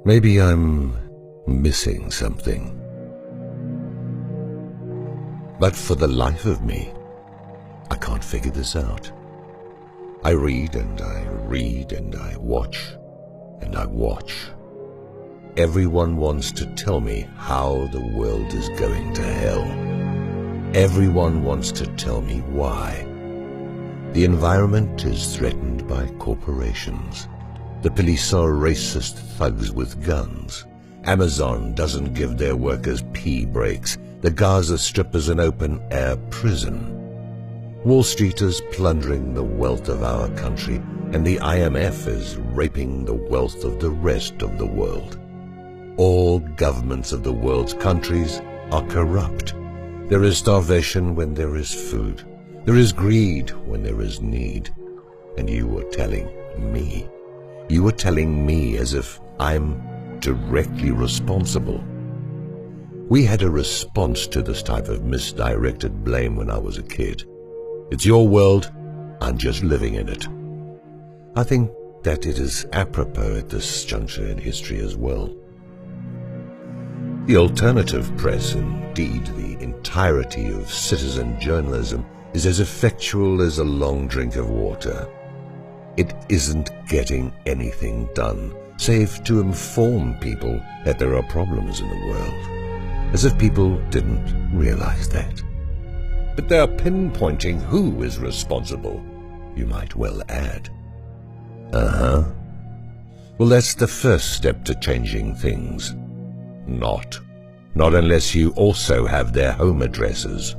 Maybe I'm missing something. But for the life of me, I can't figure this out. I read and I read and I watch and I watch. Everyone wants to tell me how the world is going to hell. Everyone wants to tell me why. The environment is threatened by corporations. The police are racist thugs with guns. Amazon doesn't give their workers pee breaks. The Gaza Strip is an open-air prison. Wall Street is plundering the wealth of our country, and the IMF is raping the wealth of the rest of the world. All governments of the world's countries are corrupt. There is starvation when there is food. There is greed when there is need. And you were telling me. You were telling me as if I'm directly responsible. We had a response to this type of misdirected blame when I was a kid. It's your world, I'm just living in it. I think that it is apropos at this juncture in history as well. The alternative press, indeed the entirety of citizen journalism, is as effectual as a long drink of water. It isn't getting anything done, save to inform people that there are problems in the world, as if people didn't realize that. But they're pinpointing who is responsible, you might well add. Well, that's the first step to changing things. Not unless you also have their home addresses.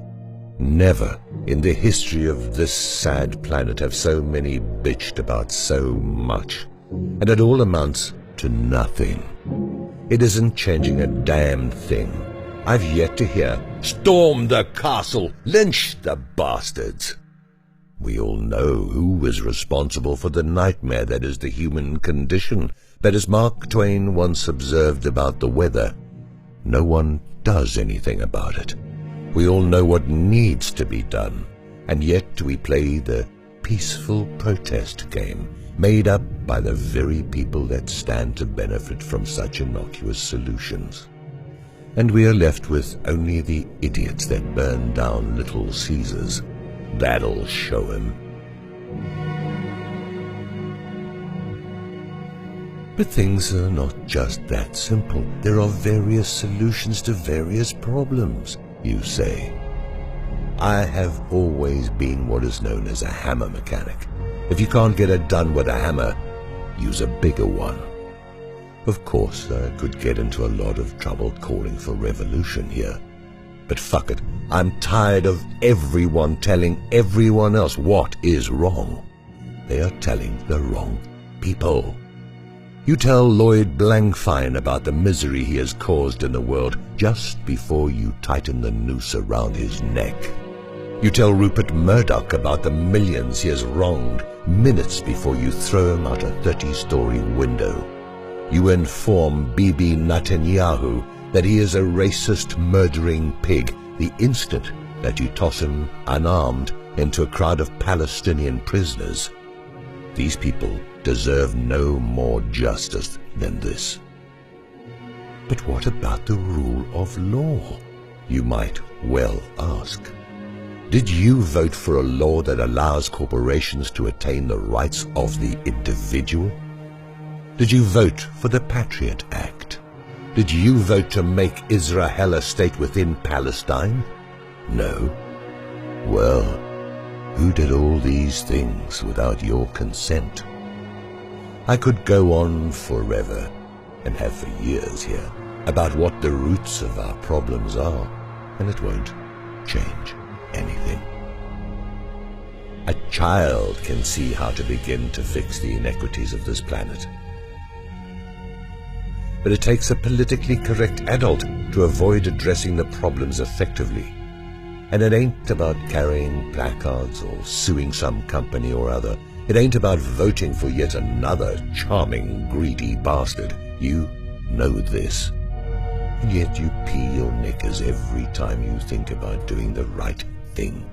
Never in the history of this sad planet have so many bitched about so much, and it all amounts to nothing. It isn't changing a damn thing. I've yet to hear, "Storm the castle, lynch the bastards." We all know who is responsible for the nightmare that is the human condition, but as Mark Twain once observed about the weather, no one does anything about it. We all know what needs to be done, and yet we play the peaceful protest game, made up by the very people that stand to benefit from such innocuous solutions. And we are left with only the idiots that burn down Little Caesars. That'll show him. But things are not just that simple. There are various solutions to various problems, you say. I have always been what is known as a hammer mechanic. If you can't get it done with a hammer, use a bigger one. Of course, I could get into a lot of trouble calling for revolution here. But fuck it, I'm tired of everyone telling everyone else what is wrong. They are telling the wrong people. You tell Lloyd Blankfein about the misery he has caused in the world just before you tighten the noose around his neck. You tell Rupert Murdoch about the millions he has wronged minutes before you throw him out a 30-story window. You inform Bibi Netanyahu that he is a racist, murdering pig the instant that you toss him unarmed into a crowd of Palestinian prisoners. These people deserve no more justice than this. But what about the rule of law? You might well ask. Did you vote for a law that allows corporations to attain the rights of the individual? Did you vote for the Patriot Act? Did you vote to make Israel a state within Palestine? No. Well, who did all these things without your consent? I could go on forever, and have for years here, about what the roots of our problems are, and it won't change anything. A child can see how to begin to fix the inequities of this planet. But it takes a politically correct adult to avoid addressing the problems effectively. And it ain't about carrying placards or suing some company or other. It ain't about voting for yet another charming, greedy bastard. You know this. And yet you pee your knickers every time you think about doing the right thing.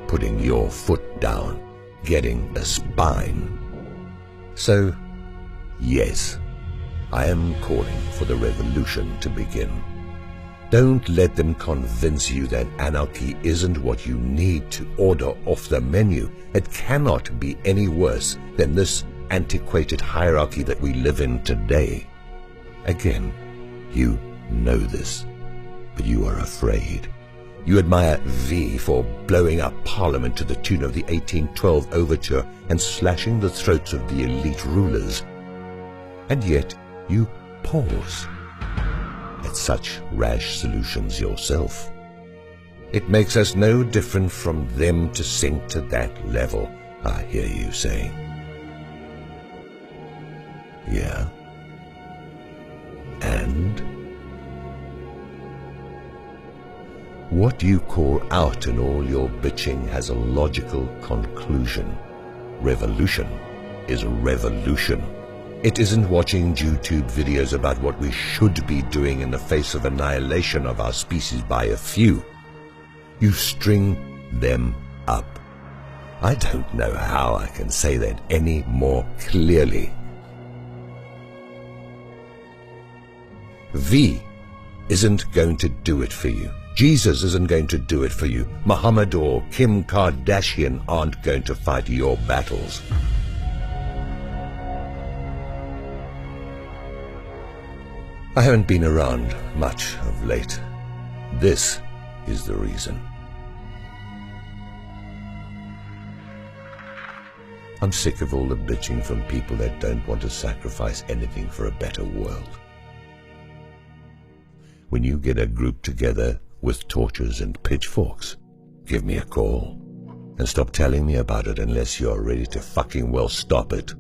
Putting your foot down, getting a spine. So, Yes, I am calling for the revolution to begin. Don't let them convince you that anarchy isn't what you need to order off the menu. It cannot be any worse than this antiquated hierarchy that we live in today. Again, you know this, but you are afraid. You admire V for blowing up Parliament to the tune of the 1812 overture and slashing the throats of the elite rulers. And yet you pause at such rash solutions yourself. It makes us no different from them to sink to that level, I hear you say. Yeah. And what you call out in all your bitching has a logical conclusion. Revolution is revolution. It isn't watching YouTube videos about what we should be doing in the face of annihilation of our species by a few. You string them up. I don't know how I can say that any more clearly. V isn't going to do it for you. Jesus isn't going to do it for you. Muhammad or Kim Kardashian aren't going to fight your battles. I haven't been around much of late. This is the reason. I'm sick of all the bitching from people that don't want to sacrifice anything for a better world. When you get a group together with torches and pitchforks, give me a call. And stop telling me about it unless you're ready to fucking well stop it.